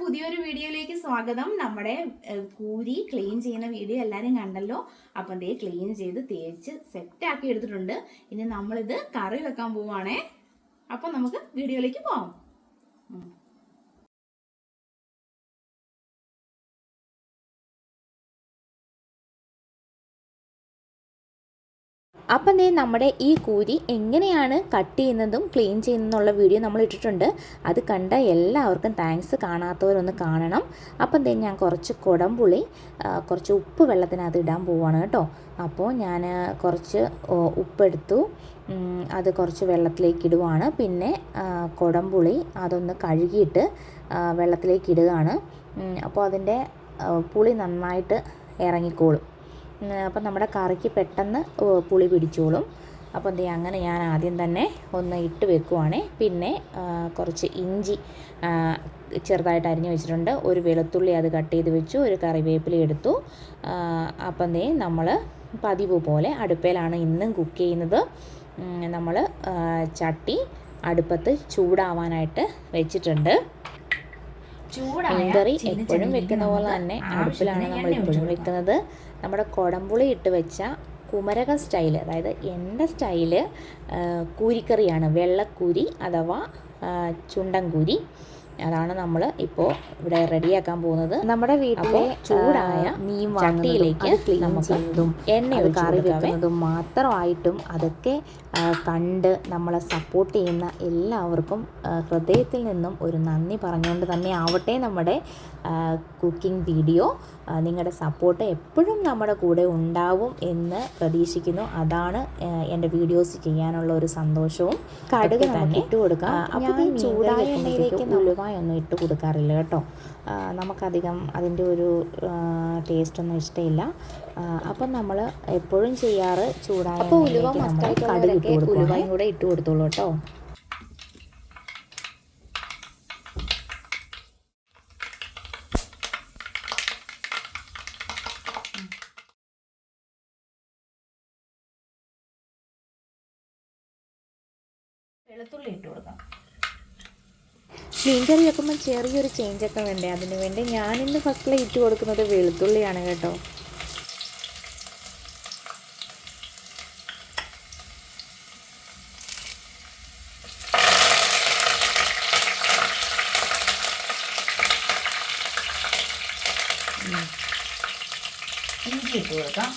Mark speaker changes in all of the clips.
Speaker 1: പുതിയൊരു വീഡിയോയിലേക്ക് സ്വാഗതം. നമ്മുടെ കൂരി ക്ലീൻ ചെയ്യുന്ന വീഡിയോ എല്ലാവരും കണ്ടല്ലോ. അപ്പം ദേ ക്ലീൻ ചെയ്ത് തേച്ച് സെറ്റാക്കി എടുത്തിട്ടുണ്ട്. ഇനി നമ്മളിത് കറി വെക്കാൻ പോവാണേ. അപ്പം നമുക്ക് വീഡിയോയിലേക്ക് പോവാം.
Speaker 2: അപ്പം ദേ നമ്മുടെ ഈ കൂരി എങ്ങനെയാണ് കട്ട് ചെയ്യുന്നതും ക്ലീൻ ചെയ്യുന്നതെന്നുള്ള വീഡിയോ നമ്മൾ ഇട്ടിട്ടുണ്ട്. അത് കണ്ട എല്ലാവർക്കും താങ്ക്സ്. കാണാത്തവരൊന്ന് കാണണം. അപ്പം ദേ ഞാൻ കുറച്ച് കുടംപുളി കുറച്ച് ഉപ്പ് വെള്ളത്തിനകത്ത് ഇടാൻ പോവുകയാണ് കേട്ടോ. അപ്പോൾ ഞാൻ കുറച്ച് ഉപ്പെടുത്തു, അത് കുറച്ച് വെള്ളത്തിലേക്ക് ഇടുവാണ്. പിന്നെ കുടംപുളി അതൊന്ന് കഴുകിയിട്ട് വെള്ളത്തിലേക്ക് ഇടുകയാണ്. അപ്പോൾ അതിൻ്റെ പുളി നന്നായിട്ട് ഇറങ്ങിക്കോളും. അപ്പം നമ്മുടെ കറിക്ക് പെട്ടെന്ന് പുളി പിടിച്ചോളും. അപ്പോൾ എന്ത് ചെയ്യുക, അങ്ങനെ ഞാൻ ആദ്യം തന്നെ ഒന്ന് ഇട്ട് വെക്കുവാണേ. പിന്നെ കുറച്ച് ഇഞ്ചി ചെറുതായിട്ട് അരിഞ്ഞ് വെച്ചിട്ടുണ്ട്. ഒരു വെളുത്തുള്ളി അത് കട്ട് ചെയ്ത് വെച്ചു. ഒരു കറിവേപ്പില എടുത്തു. അപ്പം എന്തേ നമ്മൾ പതിവ് പോലെ അടുപ്പയിലാണ് ഇന്നും കുക്ക് ചെയ്യുന്നത്. നമ്മൾ ചട്ടി അടുപ്പത്ത് ചൂടാവാനായിട്ട് വെച്ചിട്ടുണ്ട്. മീൻകറി എപ്പോഴും വെക്കുന്ന പോലെ തന്നെ അടുപ്പിലാണ് നമ്മൾ എപ്പോഴും വെക്കുന്നത്. നമ്മുടെ കുടംപുളി ഇട്ട് വെച്ച കുമരക സ്റ്റൈല്, അതായത് എൻ്റെ സ്റ്റൈല് കൂരിക്കറിയാണ്. വെള്ളക്കൂരി അഥവാ ചുണ്ടൻകൂരി, അതാണ് നമ്മൾ ഇപ്പോൾ ഇവിടെ റെഡിയാക്കാൻ പോകുന്നത്. നമ്മുടെ വീട്ടിലെ ചൂടായ മീൻ ചട്ടിയിലേക്ക് നമുക്ക് എണ്ണ കറി വെക്കുന്നതും മാത്രമായിട്ടും അതൊക്കെ കണ്ട് നമ്മളെ സപ്പോർട്ട് ചെയ്യുന്ന എല്ലാവർക്കും ഹൃദയത്തിൽ നിന്നും ഒരു നന്ദി പറഞ്ഞുകൊണ്ട് തന്നെ ആവട്ടെ നമ്മുടെ കുക്കിംഗ് വീഡിയോ. നിങ്ങളുടെ സപ്പോർട്ട് എപ്പോഴും നമ്മുടെ കൂടെ ഉണ്ടാവും എന്ന് പ്രതീക്ഷിക്കുന്നു. അതാണ് എൻ്റെ വീഡിയോസ് ചെയ്യാനുള്ള ഒരു സന്തോഷവും. കടുക് തന്നെ ഇട്ട് കൊടുക്കാം. അപ്പോൾ ഈ ചൂടായ എണ്ണയിലേക്ക് ഉലുവായൊന്നും ഇട്ട് കൊടുക്കാറില്ല കേട്ടോ. നമുക്കധികം അതിൻ്റെ ഒരു ടേസ്റ്റൊന്നും ഇഷ്ടമില്ല. അപ്പം നമ്മൾ എപ്പോഴും ചെയ്യാറ് ചൂടായ കടുക് ഇട്ട് കൊടുക്കും. ഉലുവയും കൂടെ ഇട്ട് കൊടുത്തോളൂ കേട്ടോ.
Speaker 1: വെളുത്തുള്ളി ഇട്ട് കൊടുക്കാം.
Speaker 2: മീൻ കറി വെക്കുമ്പോൾ ചെറിയൊരു ചേഞ്ചൊക്കെ വേണ്ടേ, അതിന് വേണ്ടി ഞാനിന്ന് ഫസ്റ്റിൽ ഇട്ട് കൊടുക്കുന്നത് വെളുത്തുള്ളിയാണ് കേട്ടോ.
Speaker 1: ഇഞ്ചി ഇട്ട് കൊടുക്കാം.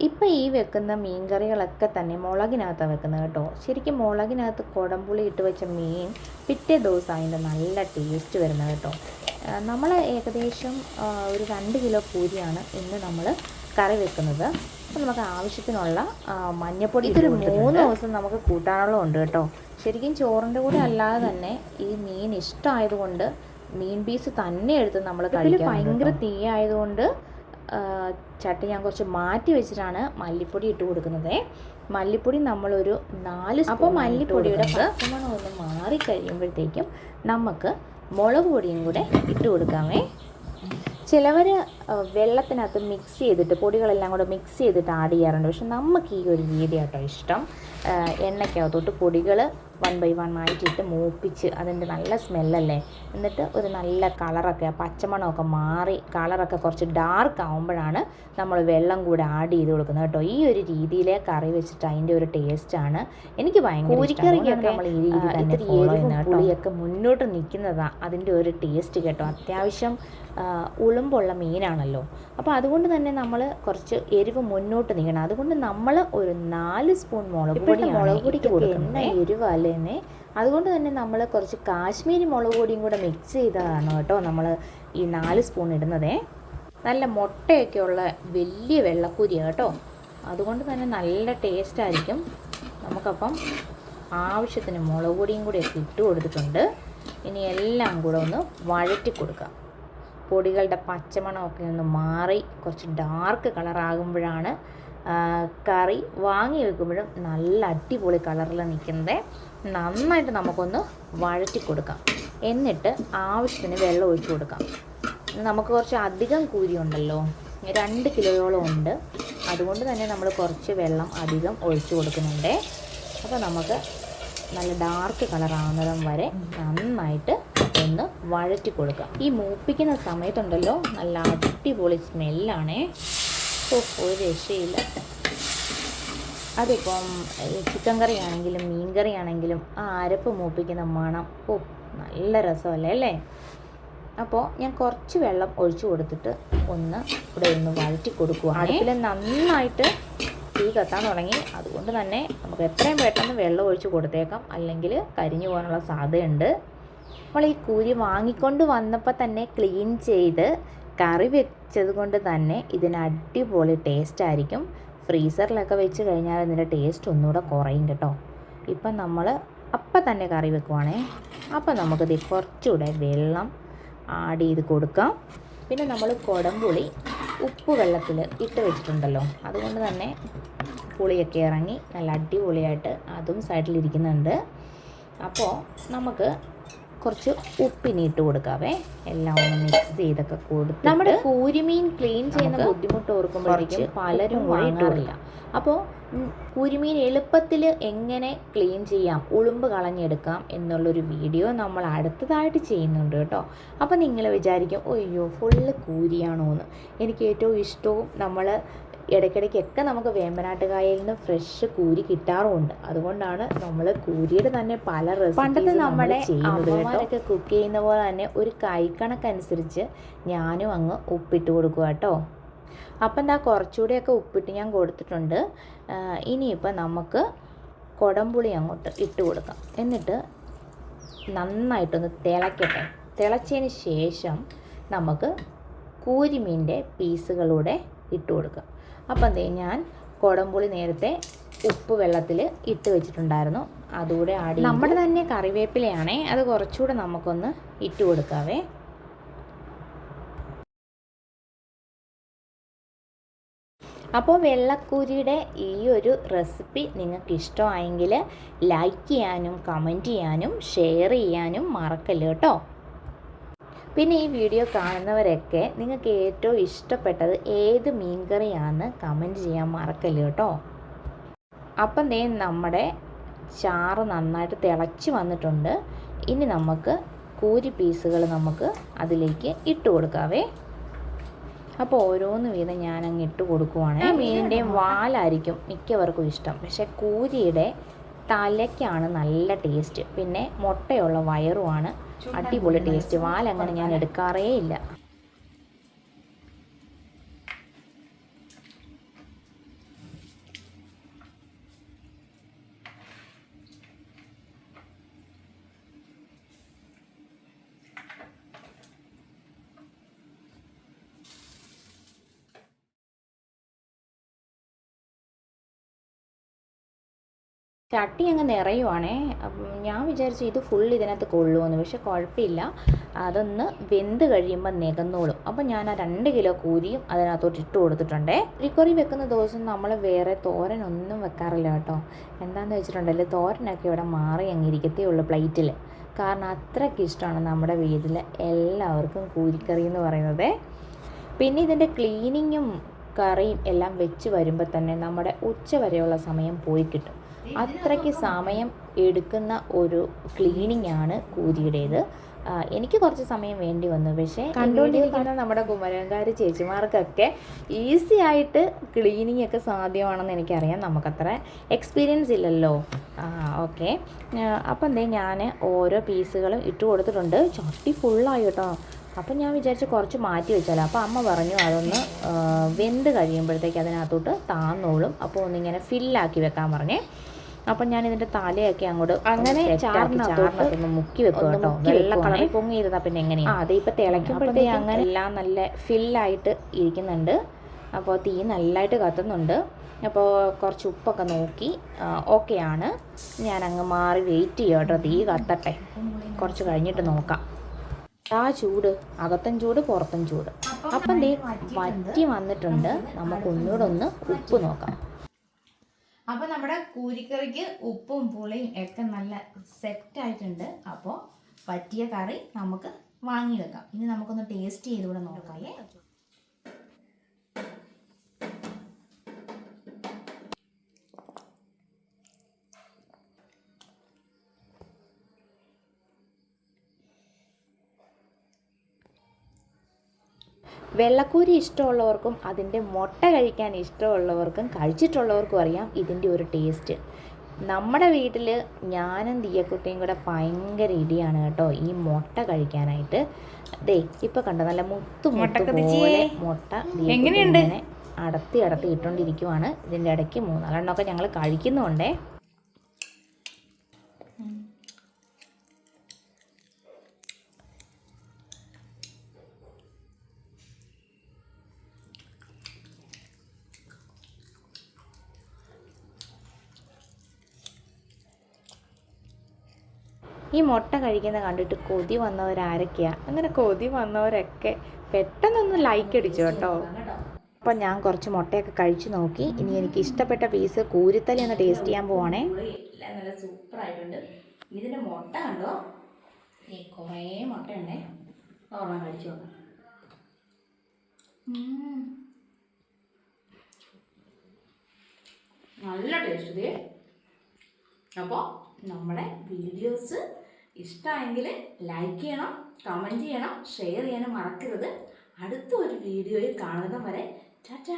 Speaker 2: ഇപ്പം ഈ വെക്കുന്ന മീൻ കറികളൊക്കെ തന്നെ മുളകിനകത്താണ് വെക്കുന്നത് കേട്ടോ. ശരിക്കും മുളകിനകത്ത് കുടംപുളി ഇട്ട് വെച്ച മീൻ പിറ്റേ ദിവസം അതിൻ്റെ നല്ല ടേസ്റ്റ് വരുന്നത് കേട്ടോ. നമ്മൾ ഏകദേശം ഒരു 2 കിലോ പൂരിയാണ് ഇന്ന് നമ്മൾ കറി വെക്കുന്നത്. അപ്പോൾ നമുക്ക് ആവശ്യത്തിനുള്ള മഞ്ഞൾപ്പൊടി ഇതൊരു 3 ദിവസം നമുക്ക് കൂട്ടാനുള്ള ഉണ്ട് കേട്ടോ. ശരിക്കും ചോറിൻ്റെ കൂടെ അല്ലാതെ തന്നെ ഈ മീൻ ഇഷ്ടമായതുകൊണ്ട് മീൻ പീസ് തന്നെ എടുത്ത് നമ്മൾ കഴിക്കും. ഭയങ്കര തീ ആയതുകൊണ്ട് ചട്ടി ഞാൻ കുറച്ച് മാറ്റി വെച്ചിട്ടാണ് മല്ലിപ്പൊടി ഇട്ട് കൊടുക്കുന്നത്. മല്ലിപ്പൊടി നമ്മളൊരു 4 സ്പൂൺ. അപ്പോൾ മല്ലിപ്പൊടിയുടെ പച്ചമണം ഒന്ന് മാറിക്കഴിയുമ്പോഴത്തേക്കും നമുക്ക് മുളക് പൊടിയും കൂടെ ഇട്ട് കൊടുക്കാമേ. ചിലവർ വെള്ളത്തിനകത്ത് മിക്സ് ചെയ്തിട്ട് പൊടികളെല്ലാം കൂടെ മിക്സ് ചെയ്തിട്ട് ആഡ് ചെയ്യാറുണ്ട്. പക്ഷെ നമുക്ക് ഈ ഒരു രീതി കേട്ടോ ഇഷ്ടം. എണ്ണയ്ക്കകത്തോട്ട് പൊടികൾ 1 by 1 ആയിട്ടിട്ട് മൂപ്പിച്ച് അതിൻ്റെ നല്ല സ്മെല്ലല്ലേ, എന്നിട്ട് ഒരു നല്ല കളറൊക്കെ പച്ചമണമൊക്കെ മാറി കളറൊക്കെ കുറച്ച് ഡാർക്ക് ആകുമ്പോഴാണ് നമ്മൾ വെള്ളം കൂടെ ആഡ് ചെയ്ത് കൊടുക്കുന്നത് കേട്ടോ. ഈ ഒരു രീതിയിലെ കറി വെച്ചിട്ട് അതിൻ്റെ ഒരു ടേസ്റ്റാണ് എനിക്ക് ഭയങ്കര. കൂരിക്കറിക്കൊക്കെ നമ്മൾ ഈ രീതി തന്നെ ഫോളോ ചെയ്യുന്നത്. പുളിയൊക്കെ മുന്നോട്ട് നിൽക്കുന്നതാണ് അതിൻ്റെ ഒരു ടേസ്റ്റ് കേട്ടോ. അത്യാവശ്യം ഉളുമ്പുള്ള മീനാണല്ലോ. അപ്പോൾ അതുകൊണ്ട് തന്നെ നമ്മൾ കുറച്ച് എരിവ് മുന്നോട്ട് നീക്കണം. അതുകൊണ്ട് നമ്മൾ ഒരു 4 സ്പൂൺ മുളക് പൊടിക്ക് കൊടുക്കുന്നത് എരിവല്ലേ. അതുകൊണ്ട് തന്നെ നമ്മൾ കുറച്ച് കാശ്മീരി മുളക് പൊടിയും കൂടെ മിക്സ് ചെയ്തതാണ് കേട്ടോ നമ്മൾ ഈ 4 സ്പൂൺ ഇടുന്നതേ. നല്ല മുട്ടയൊക്കെയുള്ള വലിയ വെള്ളക്കൂരിയാണ് കേട്ടോ. അതുകൊണ്ട് തന്നെ നല്ല ടേസ്റ്റ് ആയിരിക്കും. നമുക്കപ്പം ആവശ്യത്തിന് മുളക് പൊടിയും കൂടെ ഒക്കെ ഇട്ട് കൊടുത്തിട്ടുണ്ട്. ഇനി എല്ലാം കൂടെ ഒന്ന് വഴറ്റി കൊടുക്കാം. പൊടികളുടെ പച്ചമണമൊക്കെ ഒന്ന് മാറി കുറച്ച് ഡാർക്ക് കളറാകുമ്പോഴാണ് കറി വാങ്ങി വെക്കുമ്പോഴും നല്ല അടിപൊളി കളറിൽ നിൽക്കുന്നത്. നന്നായിട്ട് നമുക്കൊന്ന് വഴറ്റി കൊടുക്കാം. എന്നിട്ട് ആവശ്യത്തിന് വെള്ളം ഒഴിച്ചു കൊടുക്കാം. നമുക്ക് കുറച്ച് അധികം കൂരി ഉണ്ടല്ലോ, 2 കിലോയോളം ഉണ്ട്. അതുകൊണ്ട് തന്നെ നമ്മൾ കുറച്ച് വെള്ളം അധികം ഒഴിച്ചു കൊടുക്കുന്നുണ്ട്. അപ്പോൾ നമുക്ക് നല്ല ഡാർക്ക് കളറാവുന്നതും വരെ നന്നായിട്ട് ഒന്ന് വഴറ്റി കൊടുക്കാം. ഈ മൂപ്പിക്കുന്ന സമയത്തുണ്ടല്ലോ നല്ല അടിപൊളി സ്മെല്ലാണേ. ഒരു രക്ഷയില്ല. അതിപ്പം ചിക്കൻ കറി ആണെങ്കിലും മീൻ കറി ആണെങ്കിലും ആ അരപ്പ് മൂപ്പിക്കുന്ന മണം നല്ല രസമല്ലേ അല്ലേ. അപ്പോൾ ഞാൻ കുറച്ച് വെള്ളം ഒഴിച്ചു കൊടുത്തിട്ട് ഇവിടെ ഒന്ന് വഴറ്റി കൊടുക്കുക. അടുപ്പിൽ നന്നായിട്ട് തീ കത്താൻ തുടങ്ങി. അതുകൊണ്ട് തന്നെ നമുക്ക് എത്രയും പെട്ടെന്ന് വെള്ളം ഒഴിച്ച് കൊടുത്തേക്കാം, അല്ലെങ്കിൽ കരിഞ്ഞു പോകാനുള്ള സാധ്യതയുണ്ട്. നമ്മൾ ഈ കൂരി വാങ്ങിക്കൊണ്ട് വന്നപ്പോൾ തന്നെ ക്ലീൻ ചെയ്ത് കറി വെച്ചത് കൊണ്ട് തന്നെ ഇതിന് അടിപൊളി ടേസ്റ്റ് ആയിരിക്കും. ഫ്രീസറിലൊക്കെ വെച്ച് കഴിഞ്ഞാൽ ഇതിൻ്റെ ടേസ്റ്റ് ഒന്നുകൂടെ കുറയും കേട്ടോ. ഇപ്പം നമ്മൾ അപ്പം തന്നെ കറി വെക്കുവാണേ. അപ്പം നമുക്കിത് കുറച്ചുകൂടെ വെള്ളം ആഡ് ചെയ്ത് കൊടുക്കാം. പിന്നെ നമ്മൾ കുടംപുളി ഉപ്പ് വെള്ളത്തിൽ ഇട്ട് വെച്ചിട്ടുണ്ടല്ലോ, അതുകൊണ്ട് തന്നെ പുളിയൊക്കെ ഇറങ്ങി നല്ല അടിപൊളിയായിട്ട് അതും സൈഡിലിരിക്കുന്നുണ്ട്. അപ്പോൾ നമുക്ക് കുറച്ച് ഉപ്പിനി ഇട്ട് കൊടുക്കാവേ. എല്ലാം ഒന്ന് മിക്സ് ചെയ്തൊക്കെ കൊടുത്ത് നമ്മുടെ കൂരിമീൻ ക്ലീൻ ചെയ്യുന്ന ബുദ്ധിമുട്ട് ഓർക്കുമ്പോഴേക്കും പലരും വാങ്ങാറില്ല. അപ്പോൾ കൂരിമീൻ എളുപ്പത്തിൽ എങ്ങനെ ക്ലീൻ ചെയ്യാം, ഉളുമ്പ് കളഞ്ഞെടുക്കാം എന്നുള്ളൊരു വീഡിയോ നമ്മൾ അടുത്തതായിട്ട് ചെയ്യുന്നുണ്ട് കേട്ടോ. അപ്പോൾ നിങ്ങൾ വിചാരിക്കും അയ്യോ ഫുള്ള് കൂരിയാണോ എന്ന്. എനിക്ക് ഏറ്റവും ഇഷ്ടവും നമ്മൾ ഇടയ്ക്കിടയ്ക്കൊക്കെ നമുക്ക് വേമ്പനാട്ടുകായലിൽ നിന്ന് ഫ്രഷ് കൂരി കിട്ടാറുമുണ്ട്. അതുകൊണ്ടാണ് നമ്മൾ കൂരിയുടെ തന്നെ പല റെസിപ്പീസ് നമ്മുടെ അമ്മമാരൊക്കെ കുക്ക് ചെയ്യുന്ന പോലെ തന്നെ ഒരു കൈക്കണക്കനുസരിച്ച് ഞാനും അങ്ങ് ഉപ്പിട്ട് കൊടുക്കുക കേട്ടോ. അപ്പം എന്താ കുറച്ചുകൂടെയൊക്കെ ഉപ്പിട്ട് ഞാൻ കൊടുത്തിട്ടുണ്ട്. ഇനിയിപ്പോൾ നമുക്ക് കുടംപുളി അങ്ങോട്ട് ഇട്ട് കൊടുക്കാം. എന്നിട്ട് നന്നായിട്ടൊന്ന് തിളയ്ക്കട്ടെ. തിളച്ചതിന് ശേഷം നമുക്ക് കൂരിമീൻ്റെ പീസുകളൂടെ ഇട്ട് കൊടുക്കാം. അപ്പം ഞാൻ കുടംപുളി നേരത്തെ ഉപ്പ് വെള്ളത്തിൽ ഇട്ട് വെച്ചിട്ടുണ്ടായിരുന്നു, അതുകൂടെ ആഡ് നമ്മുടെ തന്നെ കറിവേപ്പിലയാണേ, അത് കുറച്ചുകൂടെ നമുക്കൊന്ന് ഇട്ട് കൊടുക്കാവേ. അപ്പോൾ വെള്ളക്കൂരിയുടെ ഈ ഒരു റെസിപ്പി നിങ്ങൾക്ക് ഇഷ്ടമായെങ്കിൽ ലൈക്ക് ചെയ്യാനും കമൻറ്റ് ചെയ്യാനും ഷെയർ ചെയ്യാനും മറക്കല്ല കേട്ടോ. പിന്നെ ഈ വീഡിയോ കാണുന്നവരൊക്കെ നിങ്ങൾക്ക് ഏറ്റവും ഇഷ്ടപ്പെട്ടത് ഏത് മീൻകറിയാണെന്ന് കമൻറ്റ് ചെയ്യാൻ മറക്കല്ല കേട്ടോ. അപ്പം നമ്മുടെ ചാറ് നന്നായിട്ട് തിളച്ച് വന്നിട്ടുണ്ട്. ഇനി നമുക്ക് കൂരി പീസുകൾ നമുക്ക് അതിലേക്ക് ഇട്ട് കൊടുക്കാവേ. അപ്പോൾ ഓരോന്ന് വീതം ഞാനങ്ങ് ഇട്ട് കൊടുക്കുവാണ്. മീനിൻ്റെയും വാലായിരിക്കും മിക്കവർക്കും ഇഷ്ടം, പക്ഷേ കൂരിയുടെ തലയ്ക്കാണ് നല്ല ടേസ്റ്റ്. പിന്നെ മുട്ടയുള്ള വയറുമാണ് അടിപൊളി ടേസ്റ്റ്. വാലങ്ങനെ ഞാൻ എടുക്കാറേ ഇല്ല. ചട്ടി അങ്ങ് നിറയുവാണേ. ഞാൻ വിചാരിച്ചു ഇത് ഫുൾ ഇതിനകത്ത് കൊള്ളുമെന്ന്, പക്ഷെ കുഴപ്പമില്ല. അതൊന്ന് വെന്ത് കഴിയുമ്പോൾ നികന്നോളും. അപ്പം ഞാൻ ആ 2 കിലോ കൂരിയും അതിനകത്തോട്ട് ഇട്ട് കൊടുത്തിട്ടുണ്ടേ. കുരിക്കറി വെക്കുന്ന ദിവസം നമ്മൾ വേറെ തോരനൊന്നും വെക്കാറില്ല കേട്ടോ. എന്താണെന്ന് വെച്ചിട്ടുണ്ടല്ലോ, തോരനൊക്കെ ഇവിടെ മാറി അങ്ങ് ഇരിക്കത്തേ ഉള്ളൂ പ്ലേറ്റിൽ. കാരണം അത്രയ്ക്ക് ഇഷ്ടമാണ് നമ്മുടെ വീട്ടിൽ എല്ലാവർക്കും കൂരിക്കറി എന്ന് പറയുന്നത്. പിന്നെ ഇതിൻ്റെ ക്ലീനിങ്ങും കറിയും എല്ലാം വെച്ച് വരുമ്പോൾ തന്നെ നമ്മുടെ ഉച്ച വരെയുള്ള സമയം പോയി കിട്ടും. അത്രയ്ക്ക് സമയം എടുക്കുന്ന ഒരു ക്ലീനിങ് ആണ് കൂരിയുടേത്. എനിക്ക് കുറച്ച് സമയം വേണ്ടി വന്നു, പക്ഷേ കണ്ടുകൊണ്ടിരിക്കുന്ന നമ്മുടെ കുമരൻകാർ ചേച്ചിമാർക്കൊക്കെ ഈസി ആയിട്ട് ക്ലീനിങ് ഒക്കെ സാധ്യമാണെന്ന് എനിക്കറിയാം. നമുക്കത്ര എക്സ്പീരിയൻസ് ഇല്ലല്ലോ. ഓക്കെ, അപ്പം ഞാൻ ഓരോ പീസുകളും ഇട്ട് കൊടുത്തിട്ടുണ്ട്. ചട്ടി ഫുള്ളായി കേട്ടോ. അപ്പം ഞാൻ വിചാരിച്ച് കുറച്ച് മാറ്റി വെച്ചാലോ. അപ്പോൾ അമ്മ പറഞ്ഞു അതൊന്ന് വെന്ത് കഴിയുമ്പോഴത്തേക്ക് അതിനകത്തോട്ട് താന്നോളും, അപ്പോൾ ഒന്നിങ്ങനെ ഫില്ലാക്കി വെക്കാൻ പറഞ്ഞേ. അപ്പം ഞാൻ ഇതിൻ്റെ തലയൊക്കെ അങ്ങോട്ട് അങ്ങനെ ചാറിനകത്തോട്ട് മുക്കി വെക്കും കേട്ടോ. വെള്ള കളറിൽ പൊങ്ങിയിരുന്നാൽ പിന്നെ എങ്ങനെയാണ് അതെ. ഇപ്പം തിളയ്ക്കുമ്പോഴത്തേക്ക് അങ്ങനെ എല്ലാം നല്ല ഫില്ലായിട്ട് ഇരിക്കുന്നുണ്ട്. അപ്പോൾ തീ നല്ലതായിട്ട് കത്തുന്നുണ്ട്. അപ്പോൾ കുറച്ച് ഉപ്പൊക്കെ നോക്കി ഓക്കെയാണ്. ഞാനങ്ങ് മാറി വെയിറ്റ് ചെയ്യാം കേട്ടോ. തീ കത്തട്ടെ, കുറച്ച് കഴിഞ്ഞിട്ട് നോക്കാം. ആ ചൂട്, അകത്തും ചൂട് പുറത്തും ചൂട്. അപ്പം വറ്റി വന്നിട്ടുണ്ട്. നമുക്കൊന്നുകൂടെ ഒന്ന് ഉപ്പ് നോക്കാം.
Speaker 1: അപ്പോൾ നമ്മുടെ കൂരിക്കറിക്ക് ഉപ്പും പുളിയും ഒക്കെ നല്ല സെറ്റായിട്ടുണ്ട്. അപ്പോൾ പറ്റിയ കറി നമുക്ക് വാങ്ങി വെക്കാം. ഇനി നമുക്കൊന്ന് ടേസ്റ്റ് ചെയ്തുകൂടെ നോക്കാമേ.
Speaker 2: വെള്ളക്കൂരി ഇഷ്ടമുള്ളവർക്കും അതിൻ്റെ മുട്ട കഴിക്കാൻ ഇഷ്ടമുള്ളവർക്കും കഴിച്ചിട്ടുള്ളവർക്കും അറിയാം ഇതിൻ്റെ ഒരു ടേസ്റ്റ്. നമ്മുടെ വീട്ടിൽ ഞാനും ദിയക്കുട്ടിയും കൂടെ ഭയങ്കര ഇടിയാണ് കേട്ടോ ഈ മുട്ട കഴിക്കാനായിട്ട്. ദേ ഇപ്പോൾ കണ്ടോ നല്ല മുത്തു പോലെ മുട്ട ഇങ്ങനെ അടത്തി ഇട്ടുകൊണ്ടിരിക്കുവാണ്. ഇതിൻ്റെ ഇടയ്ക്ക് 3-4 ഞങ്ങൾ കഴിക്കുന്നുണ്ടേ. ഈ മുട്ട കഴിക്കുന്നത് കണ്ടിട്ട് കൊതി വന്നവരാരൊക്കെയാണ്? അങ്ങനെ കൊതി വന്നവരൊക്കെ പെട്ടെന്നൊന്ന് ലൈക്ക് അടിച്ചു കേട്ടോ. അപ്പം ഞാൻ കുറച്ച് മുട്ടയൊക്കെ കഴിച്ചു നോക്കി. ഇനി എനിക്ക് ഇഷ്ടപ്പെട്ട പീസ് കൂരിത്തലി ഒന്ന് ടേസ്റ്റ് ചെയ്യാൻ പോവാണേ.
Speaker 1: എല്ലാം നല്ല സൂപ്പറായിട്ടുണ്ട്. ഇതിൻ്റെ മുട്ട കണ്ടോ, കുറേ മുട്ടയുണ്ടേ. ഒരെണ്ണം കഴിച്ചു നോക്കാം. നല്ല ടേസ്റ്റ്. അപ്പോൾ നമ്മുടെ വീഡിയോസ് ഇഷ്ടമായെങ്കിൽ ലൈക്ക് ചെയ്യണം, കമൻറ്റ് ചെയ്യണം, ഷെയർ ചെയ്യാനും മറക്കരുത്. അടുത്ത ഒരു വീഡിയോയിൽ കാണുന്നത് വരെ ടാറ്റാ.